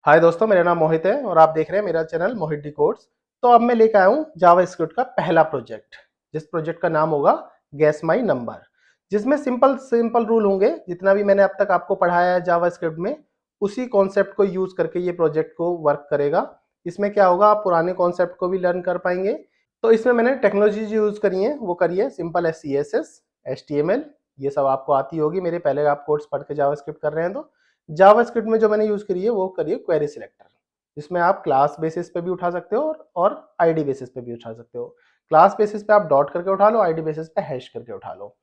हाय दोस्तों, मेरा नाम मोहित है और आप देख रहे हैं मेरा चैनल मोहित डी कोड्स। तो अब मैं लेकर आया हूँ जावास्क्रिप्ट का पहला प्रोजेक्ट, जिस प्रोजेक्ट का नाम होगा गेस माई नंबर, जिसमें सिंपल सिंपल रूल होंगे। जितना भी मैंने अब तक आपको पढ़ाया है जावास्क्रिप्ट में, उसी कॉन्सेप्ट को यूज करके ये प्रोजेक्ट को वर्क करेगा। इसमें क्या होगा, आप पुराने कॉन्सेप्ट को भी लर्न कर पाएंगे। तो इसमें मैंने टेक्नोलॉजी यूज करी है, वो करी है सिंपल एस CSS, HTML, ये सब आपको आती होगी। मेरे पहले आप कोर्स पढ़ के जावास्क्रिप्ट कर रहे हैं। तो जावास्क्रिप्ट में जो मैंने यूज करी है वो करी है क्वेरी सिलेक्टर, जिसमें आप क्लास बेसिस पे भी उठा सकते हो और आईडी बेसिस पे भी उठा सकते हो। क्लास बेसिस पे आप डॉट करके उठा लो, आईडी बेसिस पे हैश करके उठा लो।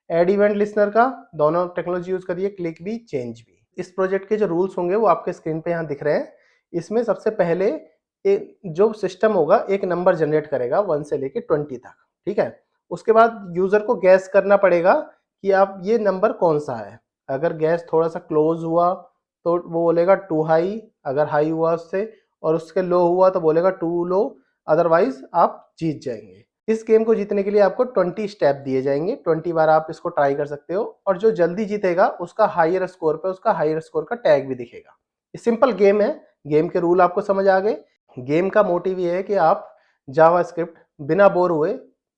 एड इवेंट लिस्नर का दोनों टेक्नोलॉजी यूज करिए, क्लिक भी चेंज भी। इस प्रोजेक्ट के जो रूल्स होंगे वो आपके स्क्रीन पे यहाँ दिख रहे हैं। इसमें सबसे पहले जो सिस्टम होगा एक नंबर जनरेट करेगा 1 से लेके 20 तक, ठीक है। उसके बाद यूजर को गैस करना पड़ेगा कि आप ये नंबर कौन सा है। अगर गैस थोड़ा सा क्लोज हुआ तो वो बोलेगा टू हाई, अगर हाई हुआ उससे और उसके लो हुआ तो बोलेगा टू लो, अदरवाइज आप जीत जाएंगे। इस गेम को जीतने के लिए आपको 20 स्टेप दिए जाएंगे, 20 बार आप इसको ट्राई कर सकते हो और जो जल्दी जीतेगा उसका हायर स्कोर पे उसका हायर स्कोर का टैग भी दिखेगा। ये सिंपल गेम है, गेम के रूल आपको समझ आ गए। गेम का मोटिव ये है कि आप जावास्क्रिप्ट बिना बोर हुए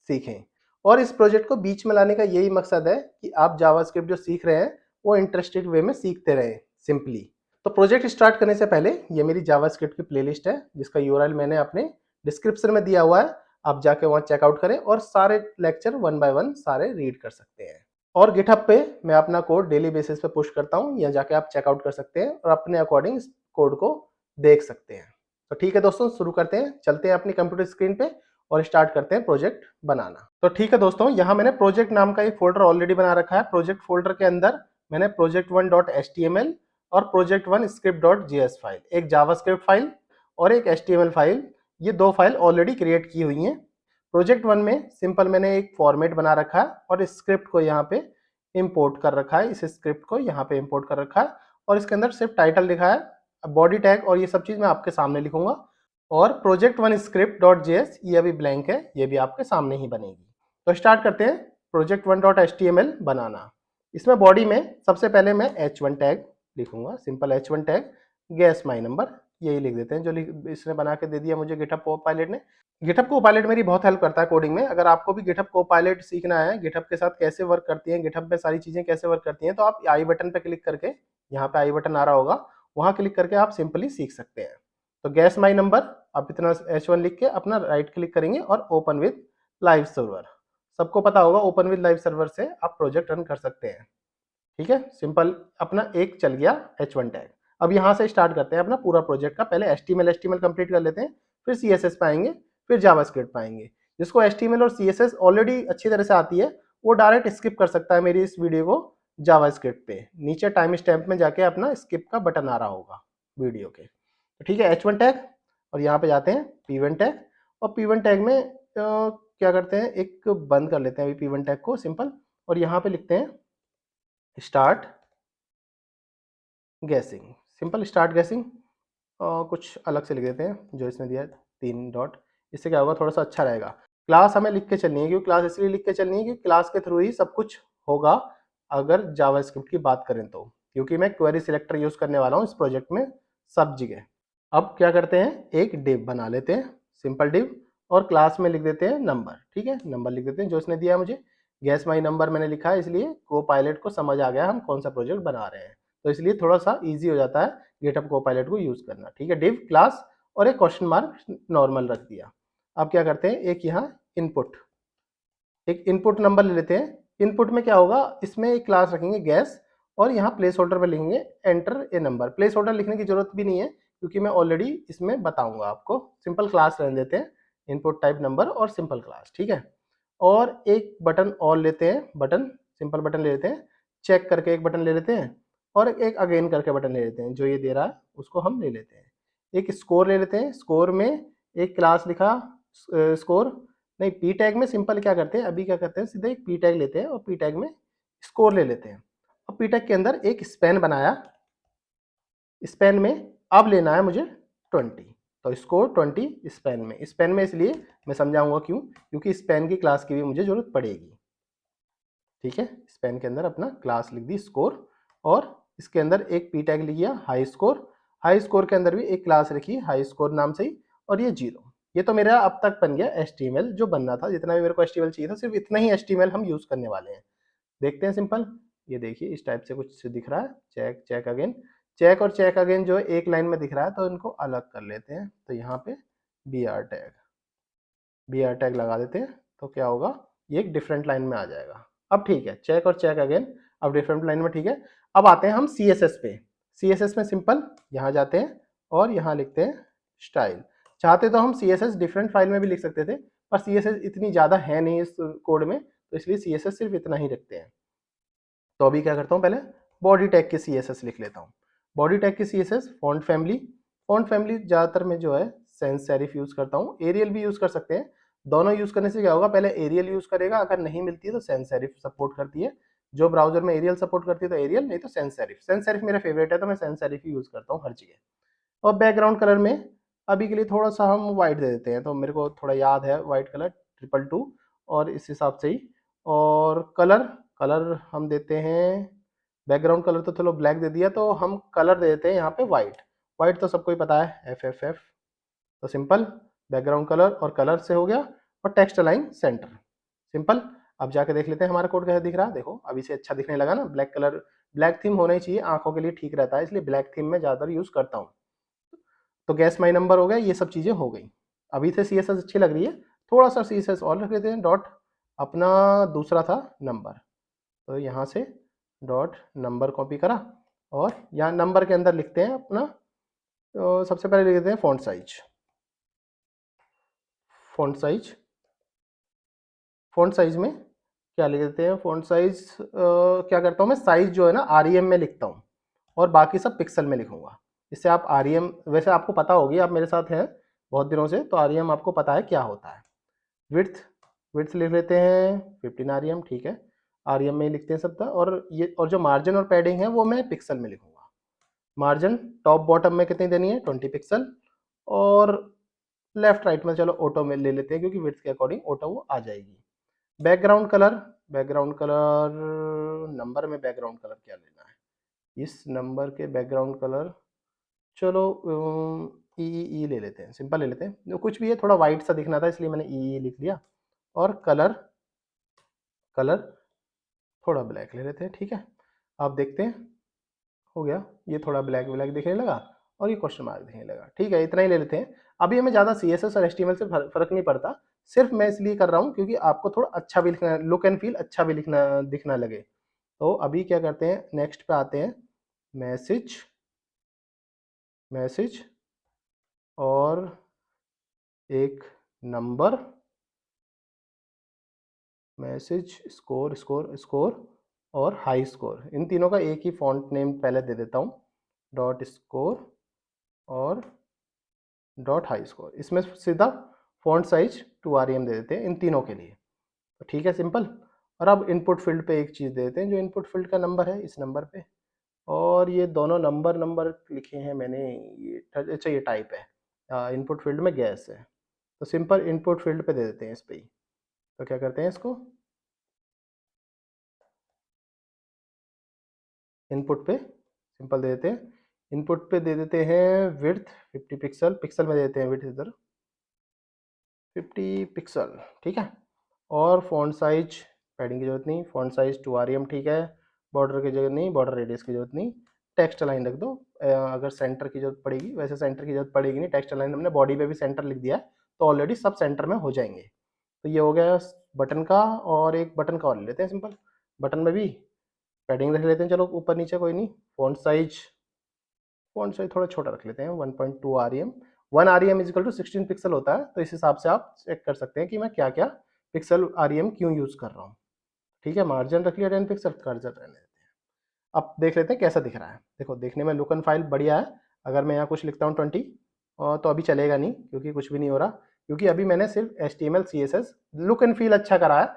सीखें, और इस प्रोजेक्ट को बीच में लाने का यही मकसद है कि आप जावास्क्रिप्ट जो सीख रहे हैं वो इंटरेस्टिंग वे में सीखते रहें सिंपली। तो प्रोजेक्ट स्टार्ट करने से पहले ये मेरी जावास्क्रिप्ट की प्लेलिस्ट है, जिसका यूआरएल मैंने अपने डिस्क्रिप्शन में दिया हुआ है। आप जाके वहाँ चेकआउट करें और सारे लेक्चर 1 बाय 1 सारे रीड कर सकते हैं। और गिटहब पे मैं अपना कोड डेली बेसिस पे पुश करता हूँ, यहाँ जाके आप चेकआउट कर सकते हैं और अपने अकॉर्डिंग इस कोड को देख सकते हैं। तो ठीक है दोस्तों, शुरू करते हैं, चलते हैं अपनी कंप्यूटर स्क्रीन पे और स्टार्ट करते हैं प्रोजेक्ट बनाना। तो ठीक है दोस्तों, यहाँ मैंने प्रोजेक्ट नाम का एक फोल्डर ऑलरेडी बना रखा है। प्रोजेक्ट फोल्डर के अंदर मैंने project1.html और project1 script.js फाइल, एक जावास्क्रिप्ट फाइल और एक HTML फाइल, ये दो फाइल ऑलरेडी क्रिएट की हुई हैं। प्रोजेक्ट 1 में सिंपल मैंने एक फॉर्मेट बना रखा है और इस स्क्रिप्ट को यहाँ पे इंपोर्ट कर रखा है, इस स्क्रिप्ट को यहाँ पे इंपोर्ट कर रखा है और इसके अंदर सिर्फ टाइटल लिखा है। बॉडी टैग और ये सब चीज़ मैं आपके सामने लिखूंगा। और project1 script.js ये अभी ब्लैंक है, ये भी आपके सामने ही बनेगी। तो स्टार्ट करते हैं project1.html बनाना। इसमें बॉडी में सबसे पहले मैं h1 टैग लिखूंगा, simple h1 tag gas my number, यही लिख देते हैं जो इसने बना के दे दिया मुझे गिटहब कोपायलट ने। गिटहब कोपायलट मेरी बहुत हेल्प करता है कोडिंग में। अगर आपको भी गिटहब कोपायलट सीखना है, गिटहब के साथ कैसे वर्क करती है, गिटहब पे सारी चीजें कैसे वर्क करती हैं, तो आप आई बटन पे क्लिक करके, यहाँ पे आई बटन आ रहा होगा, वहां क्लिक करके आप सिंपली सीख सकते हैं। तो गैस माई नंबर आप इतना h1 लिख के अपना राइट क्लिक करेंगे और ओपन विद लाइव सर्वर। सबको पता होगा ओपन विद लाइव सर्वर से आप प्रोजेक्ट रन कर सकते हैं, ठीक है। सिंपल अपना एक चल गया h1 टैग। अब यहाँ से स्टार्ट करते हैं अपना पूरा प्रोजेक्ट का। पहले HTML कंप्लीट कर लेते हैं, फिर CSS पाएंगे, फिर जावास्क्रिप्ट पाएंगे। जिसको HTML और CSS ऑलरेडी अच्छी तरह से आती है वो डायरेक्ट स्किप कर सकता है मेरी इस वीडियो को जावास्क्रिप्ट पे। नीचे टाइम स्टैम्प में जाके अपना स्किप का बटन आ रहा होगा वीडियो के। तो ठीक है, H1 टैग और यहाँ पे जाते हैं P1 टैग, और P1 टैग में क्या करते हैं, एक बंद कर लेते हैं अभी P1 टैग को सिंपल, और यहाँ पे लिखते हैं start guessing, simple start guessing. कुछ अलग से लिख देते हैं जो इसने दिया है 3 डॉट। इससे क्या होगा, थोड़ा सा अच्छा रहेगा। क्लास हमें लिख के चलनी है, क्योंकि क्लास इसलिए लिख के चलनी है क्योंकि क्लास के थ्रू ही सब कुछ होगा अगर जावास्क्रिप्ट की बात करें तो, क्योंकि मैं क्वेरी सिलेक्टर यूज करने वाला हूँ इस प्रोजेक्ट में सब जगह। अब क्या करते हैं, एक डिव बना लेते हैं, सिंपल डिव, और क्लास में लिख देते हैं नंबर, ठीक है। नंबर लिख देते हैं जो इसने दिया है मुझे, गैस माई नंबर मैंने लिखा है, इसलिए को पायलट को समझ आ गया हम कौन सा प्रोजेक्ट बना रहे हैं, तो इसलिए थोड़ा सा ईजी हो जाता है गिटहब कोपायलट को यूज करना, ठीक है। डिव क्लास और एक क्वेश्चन मार्क नॉर्मल रख दिया। अब क्या करते हैं, एक यहाँ इनपुट, एक इनपुट नंबर ले लेते हैं। इनपुट में क्या होगा, इसमें एक क्लास रखेंगे गैस, और यहाँ प्लेस होल्डर पर लिखेंगे enter a number. Place holder लिखने की जरूरत भी नहीं है क्योंकि मैं ऑलरेडी इसमें बताऊंगा आपको। सिंपल क्लास रहने देते हैं, इनपुट टाइप नंबर और सिंपल क्लास, ठीक है। और एक बटन और लेते हैं, बटन सिंपल बटन ले लेते हैं, चेक करके एक बटन ले लेते हैं, और एक अगेन करके बटन ले लेते हैं, जो ये दे रहा है उसको हम ले लेते हैं। एक स्कोर ले लेते हैं, स्कोर में एक क्लास लिखा स्कोर, नहीं पी टैग में सिंपल क्या करते हैं, अभी क्या करते हैं, सीधे एक पी टैग लेते हैं और पी टैग में स्कोर ले लेते हैं, और पी टैग के अंदर एक स्पैन बनाया, स्पैन में अब लेना है मुझे 20, तो स्कोर 20 स्पैन में। स्पैन में इसलिए मैं समझाऊंगा क्यों, क्योंकि स्पैन की क्लास की भी मुझे जरूरत पड़ेगी, ठीक है। स्पैन के अंदर अपना क्लास लिख दी स्कोर, और इसके अंदर एक पी टैग लिख दिया हाई स्कोर। हाई स्कोर के अंदर भी एक क्लास रखी हाई स्कोर नाम से ही, और ये 0। ये तो मेरा अब तक बन गया HTML जो बनना था, जितना भी मेरे को HTML चाहिए था सिर्फ इतना ही HTML हम यूज़ करने वाले हैं। देखते हैं सिंपल, ये देखिए इस टाइप से कुछ दिख रहा है, चेक चेक अगेन, चेक और चेक अगेन जो है एक लाइन में दिख रहा है, तो इनको अलग कर लेते हैं। तो यहाँ पे बी आर टैग लगा देते हैं, तो क्या होगा, ये एक डिफरेंट लाइन में आ जाएगा। अब ठीक है, चेक और चेक अगेन अब डिफरेंट लाइन में, ठीक है। अब आते हैं हम CSS पे। CSS में सिंपल यहाँ जाते हैं और यहाँ लिखते हैं स्टाइल। चाहते तो हम CSS डिफरेंट फाइल में भी लिख सकते थे, पर CSS इतनी ज़्यादा है नहीं इस कोड में, तो इसलिए CSS सिर्फ इतना ही रखते हैं। तो अभी क्या करता हूँ, पहले बॉडी टैग की CSS लिख लेता हूँ। बॉडी टैग की CSS font family, font family ज़्यादातर मैं जो है सैंस सेरिफ यूज़ करता हूँ, एरियल भी यूज़ कर सकते हैं। दोनों यूज़ करने से क्या होगा, पहले एरियल यूज़ करेगा, अगर नहीं मिलती है तो सैंस सेरिफ सपोर्ट करती है। जो ब्राउजर में एरियल सपोर्ट करती है तो एरियल, नहीं तो सैंस सेरिफ। सैंस सेरिफ मेरा फेवरेट है, तो मैं सैंस सेरिफ ही यूज़ करता हूँ हर जगह। और बैकग्राउंड कलर में अभी के लिए थोड़ा सा हम वाइट दे देते हैं, तो मेरे को थोड़ा याद है वाइट कलर 222, और इस हिसाब से ही। और कलर, कलर हम देते हैं, बैकग्राउंड कलर तो चलो ब्लैक दे दिया, तो हम कलर दे देते हैं यहाँ पे वाइट। वाइट तो सबको ही पता है, FFF। तो सिंपल बैकग्राउंड कलर और कलर से हो गया, और टेक्स्ट अलाइन सेंटर, सिंपल। अब जाके देख लेते हैं हमारा कोड कैसा दिख रहा है। देखो अभी से अच्छा दिखने लगा ना, ब्लैक कलर, ब्लैक थीम होना ही चाहिए, आंखों के लिए ठीक रहता है, इसलिए ब्लैक थीम में ज़्यादातर यूज़ करता हूँ। तो गैस माई नंबर हो गया, ये सब चीज़ें हो गई। अभी से CSS अच्छी लग रही है, थोड़ा सा CSS और रख लेते हैं, डॉट अपना दूसरा था नंबर, तो यहाँ से डॉट नंबर कॉपी करा, और यहाँ नंबर के अंदर लिखते हैं अपना, तो सबसे पहले लिख देते हैं font size. Font size, font size में क्या लिख देते हैं, फॉन्ट साइज क्या करता हूँ मैं, साइज जो है ना REM में लिखता हूँ, और बाकी सब पिक्सल में लिखूंगा। इससे आप REM, वैसे आपको पता होगी, आप मेरे साथ हैं बहुत दिनों से, तो REM आपको पता है क्या होता है। विड्थ, विड्थ लिख लेते हैं 15 REM, ठीक है, REM में ही लिखते हैं सब था। और ये, और जो मार्जिन और पैडिंग है वो मैं पिक्सल में लिखूंगा। मार्जिन टॉप बॉटम में कितनी देनी है, 20 पिक्सल, और लेफ्ट राइट में चलो ऑटो में ले लेते हैं, क्योंकि विड्थ के अकॉर्डिंग ऑटो वो आ जाएगी। Background colour, background colour number में बैकग्राउंड कलर क्या लेना है, इस नंबर के बैकग्राउंड कलर चलो ई ले लेते हैं, सिंपल ले लेते हैं, जो कुछ भी है, थोड़ा वाइट सा दिखना था इसलिए मैंने ई लिख लिया। और कलर, कलर थोड़ा ब्लैक ले लेते हैं, ठीक है। आप देखते हैं हो गया, ये थोड़ा ब्लैक ब्लैक दिखने लगा, और ये क्वेश्चन मार्क दिखने लगा, ठीक है, इतना ही ले लेते हैं। अभी हमें ज़्यादा CSS और HTML से फर्क नहीं पड़ता, सिर्फ मैं इसलिए कर रहा हूँ क्योंकि आपको थोड़ा अच्छा भी लिखना, लुक एंड फील अच्छा भी लिखना दिखना लगे। तो अभी क्या करते हैं, नेक्स्ट पे आते हैं, मैसेज, मैसेज और एक number, message score score score और हाई स्कोर, इन तीनों का एक ही फॉन्ट नेम पहले दे देता हूँ, डॉट स्कोर और डॉट हाई स्कोर। इसमें सीधा फॉन्ट साइज 2 REM दे देते हैं इन तीनों के लिए, तो ठीक है सिंपल। और अब इनपुट फील्ड पे एक चीज़ दे देते हैं, जो इनपुट फील्ड का नंबर है इस नंबर पे, और ये दोनों नंबर नंबर लिखे हैं मैंने, ये अच्छा ये टाइप है, इनपुट फील्ड में गैस है, तो सिंपल इनपुट फील्ड पे दे देते हैं इस पे ही। तो क्या करते हैं, इसको इनपुट पे सिंपल दे देते हैं, इनपुट पे दे देते हैं विड्थ 50 पिक्सल, पिक्सल में दे देते हैं विड्थ इधर 50 पिक्सल, ठीक है। और फॉन्ट साइज, पैडिंग की जरूरत नहीं, फॉन्ट साइज 2 REM, ठीक है। बॉर्डर की जरूरत नहीं, बॉर्डर रेडियस की जरूरत नहीं, टेक्स्ट लाइन रख दो, अगर सेंटर की जरूरत पड़ेगी, वैसे सेंटर की जरूरत पड़ेगी नहीं, टेक्स्ट लाइन हमने बॉडी पे भी सेंटर लिख दिया है, तो ऑलरेडी सब सेंटर में हो जाएंगे। तो ये हो गया बटन का, और एक बटन का और ले लेते हैं सिंपल, बटन में भी पैडिंग रख लेते हैं, चलो ऊपर नीचे कोई नहीं। फॉन्ट साइज थोड़ा छोटा रख लेते हैं 1.2 REM, 1 REM is equal to 16 pixel होता है, तो इस हिसाब से आप चेक कर सकते हैं कि मैं क्या क्या पिक्सल REM क्यों यूज़ कर रहा हूँ, ठीक है। मार्जिन रख लिया 10 पिक्सल, कर्सर रहने देते हैं। अब देख लेते हैं कैसा दिख रहा है। देखो देखने में लुक एंड फाइल बढ़िया है, अगर मैं यहाँ कुछ लिखता हूँ 20, और तो अभी चलेगा नहीं क्योंकि कुछ भी नहीं हो रहा, क्योंकि अभी मैंने सिर्फ HTML CSS look and feel अच्छा करा है।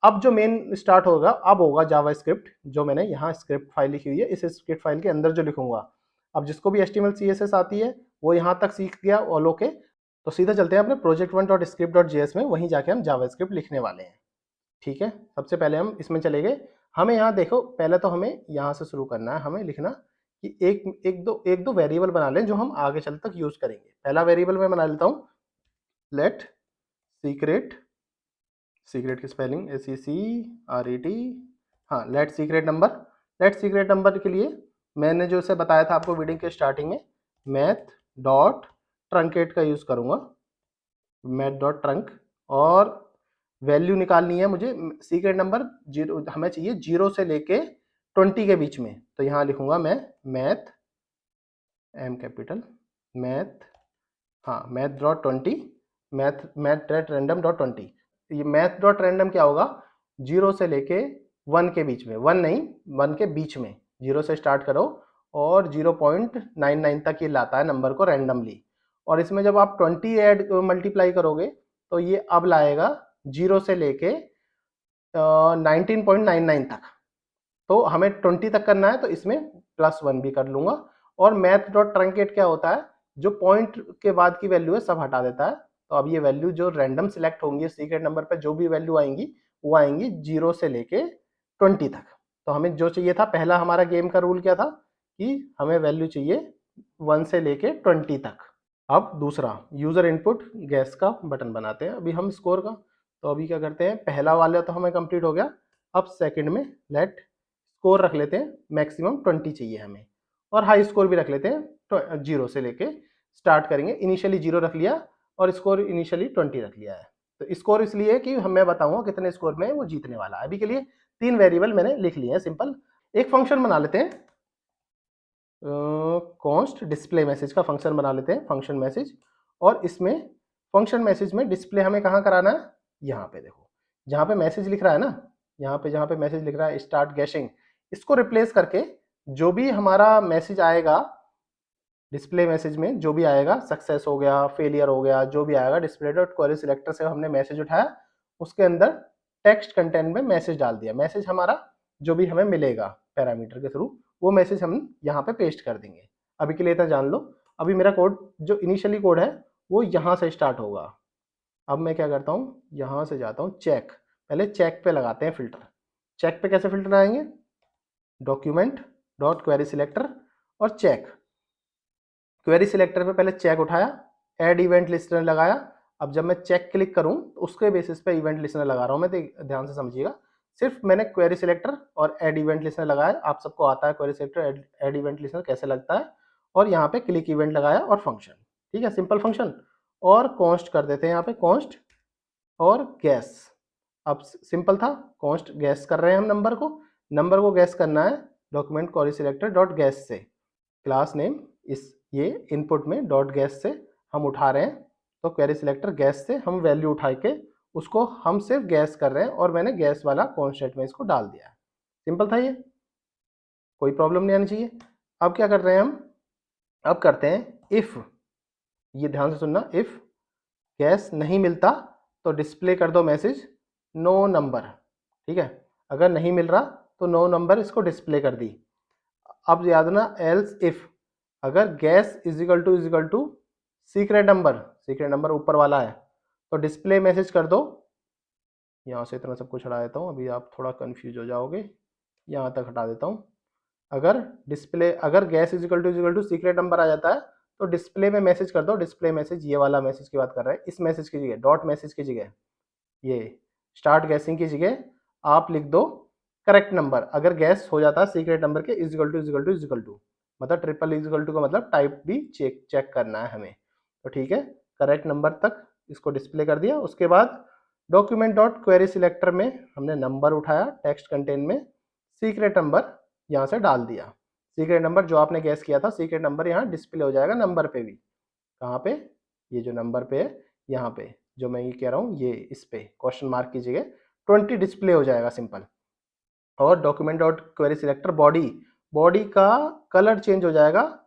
अब जो मेन स्टार्ट होगा, अब होगा जावास्क्रिप्ट, जो मैंने यहाँ स्क्रिप्ट फाइल लिखी हुई है, इस स्क्रिप्ट फाइल के अंदर जो लिखूंगा। अब जिसको भी HTML CSS आती है वो यहाँ तक सीख गया ऑल ओके, तो सीधा चलते हैं अपने project1.script.js में, वहीं जाके हम जावास्क्रिप्ट लिखने वाले हैं, ठीक है। सबसे पहले हम इसमें चले गए, हमें यहाँ देखो, पहले तो हमें यहाँ से शुरू करना है, हमें लिखना कि एक दो वेरिएबल बना लें जो हम आगे चल तक यूज करेंगे। पहला वेरिएबल मैं बना लेता हूँ लेट सीक्रेट, सीक्रेट की स्पेलिंग SECRET, हाँ let secret number. Let secret number के लिए मैंने जो इसे बताया था आपको वीडियो के स्टार्टिंग में, मैथ डॉट ट्रंकेट का यूज करूंगा, मैथ डॉट ट्रंक। और वैल्यू निकालनी है मुझे सीक्रेट नंबर जीरो, हमें चाहिए 0 से लेके 20 के बीच में। तो यहाँ लिखूंगा मैं मैथ, M कैपिटल, मैथ, हाँ math dot 20, math dot random dot 20। ये मैथ डॉट रैंडम क्या होगा, 0 से लेके 1 के बीच में, 1 नहीं 1 के बीच में, 0 से स्टार्ट करो और 0.99 तक ये लाता है नंबर को रैंडमली। और इसमें जब आप 20 ऐड मल्टीप्लाई करोगे तो ये अब लाएगा 0 से लेके 19.99 तक। तो हमें 20 तक करना है तो इसमें +1 भी कर लूंगा। और मैथ डॉट ट्रंकेट क्या होता है, जो पॉइंट के बाद की वैल्यू है सब हटा देता है। तो अब ये वैल्यू जो रैंडम सिलेक्ट होंगी सीक्रेट नंबर पे, जो भी वैल्यू आएंगी वो आएंगी 0 से लेके 20 तक। तो हमें जो चाहिए था, पहला हमारा गेम का रूल क्या था कि हमें वैल्यू चाहिए 1 से लेके 20 तक। अब दूसरा यूजर इनपुट गैस का बटन बनाते हैं अभी हम स्कोर का। तो अभी क्या करते हैं, पहला वाला तो हमें कंप्लीट हो गया। अब सेकंड में लेट स्कोर रख लेते हैं, मैक्सिमम 20 चाहिए हमें, और हाई स्कोर भी रख लेते हैं, तो 0 से लेके स्टार्ट करेंगे। इनिशियली 0 रख लिया और स्कोर इनिशियली 20 रख लिया है। तो स्कोर इसलिए कि मैं बताऊंगा कितने स्कोर में वो जीतने वाला है। अभी के लिए 3 वेरिएबल मैंने लिख लिए हैं सिंपल। एक फंक्शन बना लेते हैं, कॉन्स्ट डिस्प्ले मैसेज का फंक्शन बना लेते हैं, फंक्शन मैसेज। और इसमें फंक्शन मैसेज में डिस्प्ले हमें कहाँ कराना है, यहाँ पे देखो जहाँ पे मैसेज लिख रहा है ना, यहाँ पे जहाँ पे मैसेज लिख रहा है स्टार्ट गैशिंग, इसको रिप्लेस करके जो भी हमारा मैसेज आएगा डिस्प्ले मैसेज में, जो भी आएगा सक्सेस हो गया, फेलियर हो गया, जो भी आएगा डिस्प्ले डॉट क्वेरी सिलेक्टर से हमने मैसेज उठाया, उसके अंदर टेक्स्ट कंटेंट में मैसेज डाल दिया। मैसेज हमारा जो भी हमें मिलेगा पैरामीटर के थ्रू, वो मैसेज हम यहाँ पे पेस्ट कर देंगे। अभी के लिए इतना जान लो। अभी मेरा कोड जो इनिशियली कोड है वो यहाँ से स्टार्ट होगा। अब मैं क्या करता हूँ, यहाँ से जाता हूँ चेक, पहले चेक पे लगाते हैं फिल्टर। चेक पे कैसे फिल्टर आएंगे, डॉक्यूमेंट डॉट क्वेरी सिलेक्टर और चेक। क्वेरी सिलेक्टर पे पहले चेक उठाया, ऐड इवेंट लिस्टनर लगाया। अब जब मैं चेक क्लिक करूं तो उसके बेसिस पे इवेंट लिस्टनर लगा रहा हूं मैं, तो ध्यान से समझिएगा। सिर्फ मैंने क्वेरी सिलेक्टर और ऐड इवेंट लिस्टनर लगाया। आप सबको आता है query selector add event listener कैसे लगता है। और यहाँ पे क्लिक इवेंट लगाया और फंक्शन, ठीक है सिंपल फंक्शन। और कॉन्स्ट कर देते हैं यहाँ पे, कॉन्स्ट और गैस। अब सिंपल था, कॉन्स्ट गैस कर रहे हैं हम नंबर को गैस करना है document query selector dot gas से। क्लास नेम इस ये इनपुट में डॉट गैस से हम उठा रहे हैं, तो क्वेरी सिलेक्टर गैस से हम वैल्यू उठा के उसको हम सिर्फ गैस कर रहे हैं, और मैंने गैस वाला कॉन्स्टेंट में इसको डाल दिया है। सिंपल था ये, कोई प्रॉब्लम नहीं आनी चाहिए। अब क्या कर रहे हैं हम, अब करते हैं इफ, ये ध्यान से सुनना, इफ गैस नहीं मिलता तो डिस्प्ले कर दो मैसेज नो नंबर, ठीक है। अगर नहीं मिल रहा तो नो नंबर इसको डिस्प्ले कर दी। अब याद ना, एल्स इफ, अगर guess is equal to secret number ऊपर वाला है तो डिस्प्ले मैसेज कर दो। यहाँ से इतना सब कुछ हटा देता हूँ, अभी आप थोड़ा कंफ्यूज हो जाओगे, यहाँ तक हटा देता हूँ। अगर guess is equal to secret number आ जाता है तो डिस्प्ले में मैसेज कर दो। डिस्प्ले मैसेज ये वाला मैसेज की बात कर रहे हैं, इस मैसेज की जगह डॉट मैसेज की जगह, ये स्टार्ट गैसिंग की जगह आप लिख दो करेक्ट नंबर। अगर गैस हो जाता है सीक्रेट नंबर के इज इक्वल टू, मतलब ट्रिपल इज इक्वल टू का मतलब टाइप भी चेक करना है हमें। तो ठीक है, करेक्ट नंबर तक इसको डिस्प्ले कर दिया। उसके बाद डॉक्यूमेंट डॉट क्वेरी सिलेक्टर में हमने नंबर उठाया, टेक्स्ट कंटेंट में सीक्रेट नंबर यहाँ से डाल दिया। सीक्रेट नंबर जो आपने गैस किया था, सीक्रेट नंबर यहाँ डिस्प्ले हो जाएगा नंबर पे भी। कहाँ पे, ये जो नंबर पे है यहाँ पे, जो मैं ये कह रहा हूँ, ये इस पे क्वेश्चन मार्क की जगह 20 डिस्प्ले हो जाएगा सिंपल। और document dot query selector body का कलर चेंज हो जाएगा,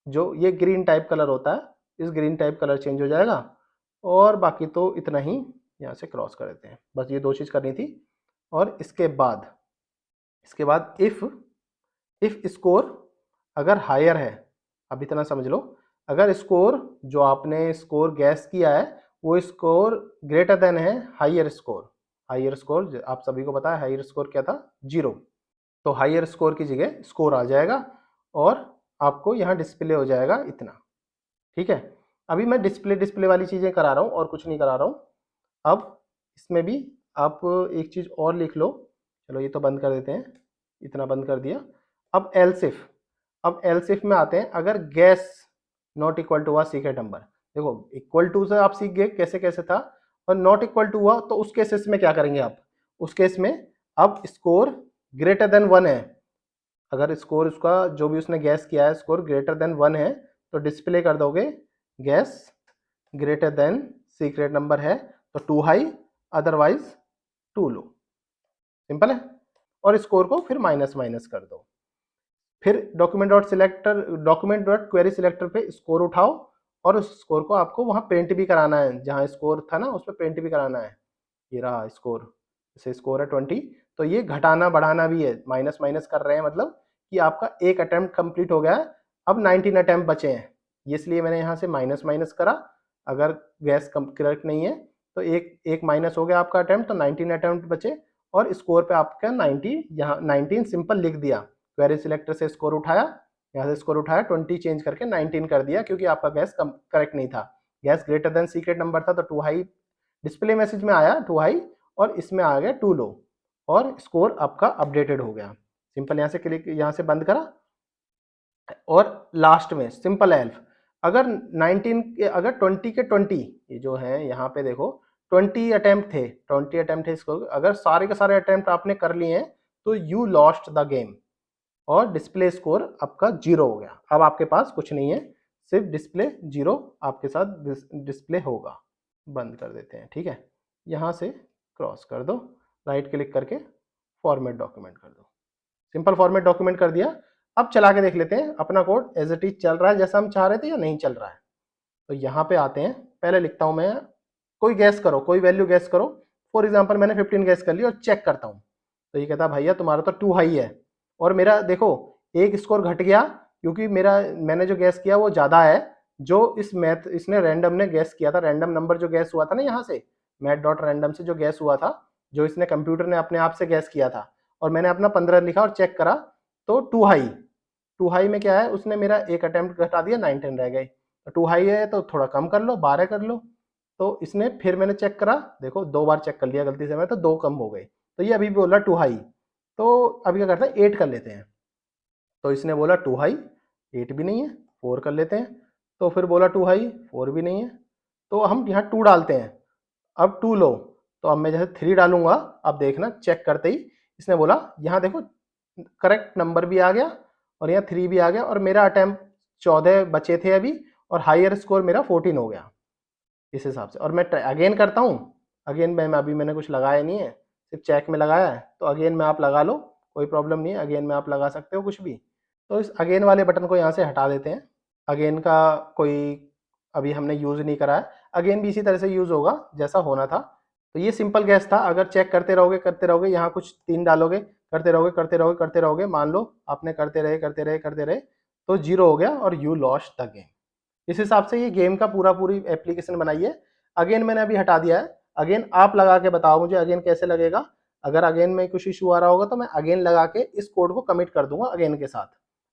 जो ये ग्रीन टाइप कलर होता है, इस ग्रीन टाइप कलर चेंज हो जाएगा। और बाकी तो इतना ही, यहाँ से क्रॉस कर देते हैं, बस ये 2 चीज़ करनी थी। और इसके बाद इफ स्कोर अगर हायर है, अब इतना समझ लो, अगर स्कोर जो आपने स्कोर गैस किया है वो स्कोर ग्रेटर देन है हायर स्कोर आप सभी को पता है हायर स्कोर क्या था, 0। तो हायर स्कोर की जगह स्कोर आ जाएगा और आपको यहाँ डिस्प्ले हो जाएगा इतना। ठीक है, अभी मैं डिस्प्ले डिस्प्ले वाली चीज़ें करा रहा हूँ और कुछ नहीं करा रहा हूँ। अब इसमें भी आप एक चीज़ और लिख लो। चलो ये तो बंद कर देते हैं, इतना बंद कर दिया। अब एल्सिफ, अब एल्सिफ में आते हैं। अगर गैस नॉट इक्वल टू हुआ सीक्रेट नंबर, देखो इक्वल टू से आप सीख गए कैसे कैसे था, और नॉट इक्वल टू हुआ तो उस केसेस में क्या करेंगे आप, उस केस में अब स्कोर ग्रेटर देन 1 है। अगर स्कोर उसका जो भी उसने गैस किया है स्कोर ग्रेटर देन 1 है तो डिस्प्ले कर दोगे guess greater than secret number है तो too high, otherwise too low. Simple है। और स्कोर को फिर माइनस माइनस कर दो। फिर document dot selector, document dot query selector पे स्कोर उठाओ और उस स्कोर को आपको वहाँ प्रिंट भी कराना है, जहाँ स्कोर था ना उस पर प्रिंट भी कराना है। ये रहा स्कोर, जैसे स्कोर है 20, तो ये घटाना बढ़ाना भी है, माइनस माइनस कर रहे हैं, मतलब कि आपका एक अटेम्प्ट कंप्लीट हो गया है, अब 19 अटेम्प्ट बचे हैं, इसलिए मैंने यहाँ से माइनस माइनस करा। अगर गैस करेक्ट नहीं है तो एक एक माइनस हो गया आपका अटेम्प्ट, तो 19 अटेम्प्ट बचे और स्कोर पे आपका 90, यहाँ 19 सिंपल लिख दिया। क्वेरी सिलेक्टर से स्कोर उठाया, यहाँ से स्कोर उठाया, 20 चेंज करके 19 कर दिया, क्योंकि आपका गैस करेक्ट नहीं था। Gas greater than secret number था तो टू हाई डिस्प्ले मैसेज में आया टू हाई, और इसमें आ गया टू लो, और स्कोर आपका अपडेटेड हो गया। सिंपल यहाँ से क्लिक, यहाँ से बंद करा। और लास्ट में सिंपल एल्फ, अगर 19 के, अगर 20 के 20, ये जो है यहाँ पे देखो 20 अटेम्प्ट थे, 20 अटेम्प्ट थे इसको, अगर सारे के सारे अटेम्प्ट आपने कर लिए हैं तो यू लॉस्ट द गेम, और डिस्प्ले स्कोर आपका 0 हो गया। अब आपके पास कुछ नहीं है, सिर्फ डिस्प्ले 0 आपके साथ डिस्प्ले होगा। बंद कर देते हैं। ठीक है, यहाँ से क्रॉस कर दो, राइट क्लिक करके फॉर्मेट डॉक्यूमेंट कर दो। सिंपल फॉर्मेट डॉक्यूमेंट कर दिया। अब चला के देख लेते हैं अपना कोड एज इट इज चल रहा है जैसा हम चाह रहे थे या नहीं चल रहा है। तो यहाँ पे आते हैं, पहले लिखता हूँ मैं, कोई गैस करो, कोई वैल्यू गैस करो। फॉर एग्जाम्पल मैंने 15 गैस कर ली और चेक करता हूँ, तो ये कहता भैया तुम्हारा तो टू हाई है, और मेरा देखो एक स्कोर घट गया, क्योंकि मैंने जो गैस किया वो ज़्यादा है। जो इस मैथ इसने रैंडम ने गैस किया था, रैंडम नंबर जो गैस हुआ था ना यहाँ से मैथ डॉट रैंडम से जो गैस हुआ था, जो इसने कंप्यूटर ने अपने आप से गैस किया था, और मैंने अपना 15 लिखा और चेक करा तो टू हाई। टू हाई में क्या है, उसने मेरा एक अटेम्प्ट घटा दिया, 19 रह गए। टू हाई है तो थोड़ा कम कर लो, 12 कर लो। तो इसने फिर मैंने चेक करा, देखो 2 बार चेक कर लिया गलती से मैं, तो 2 कम हो गए। तो ये अभी भी बोला टू हाई, तो अभी क्या करते हैं 8 कर लेते हैं। तो इसने बोला टू हाई, 8 भी नहीं है, 4 कर लेते हैं। तो फिर बोला टू हाई, 4 भी नहीं है, तो हम यहाँ 2 डालते हैं। अब 2 लो, तो अब मैं जैसे 3 डालूंगा, अब देखना चेक करते ही इसने बोला यहाँ देखो करेक्ट नंबर भी आ गया और यहाँ 3 भी आ गया, और मेरा अटेम्प्ट 14 बचे थे अभी, और हाईयर स्कोर मेरा 14 हो गया इस हिसाब से। और मैं अगेन करता हूँ, अगेन में अभी मैंने कुछ लगाया नहीं है, सिर्फ चेक में लगाया है, तो अगेन में आप लगा लो, कोई प्रॉब्लम नहीं है, अगेन में आप लगा सकते हो कुछ भी। तो इस अगेन वाले बटन को यहाँ से हटा देते हैं। अगेन का कोई अभी हमने यूज़ नहीं करा है, अगेन भी इसी तरह से यूज़ होगा जैसा होना था। तो ये सिंपल गैस था, अगर चेक करते रहोगे, यहाँ कुछ 3 डालोगे, करते रहोगे करते रहोगे करते रहोगे, मान लो आपने करते रहे करते रहे करते रहे, तो 0 हो गया और यू लॉस्ट द गेम। इस हिसाब से ये गेम का पूरी एप्लीकेशन बनाई है। अगेन मैंने अभी हटा दिया है, अगेन आप लगा के बताओ मुझे अगेन कैसे लगेगा। अगर अगेन में कुछ इशू आ रहा होगा तो मैं अगेन लगा के इस कोड को कमिट कर दूंगा अगेन के साथ।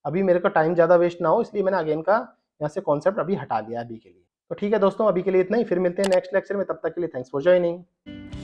अभी मेरे को टाइम ज़्यादा वेस्ट ना हो, इसलिए मैंने अगेन का यहाँ से कॉन्सेप्ट अभी हटा दिया अभी के लिए। तो ठीक है दोस्तों, अभी के लिए इतना ही, फिर मिलते हैं नेक्स्ट लेक्चर में, तब तक के लिए थैंक्स फॉर ज्वाइनिंग।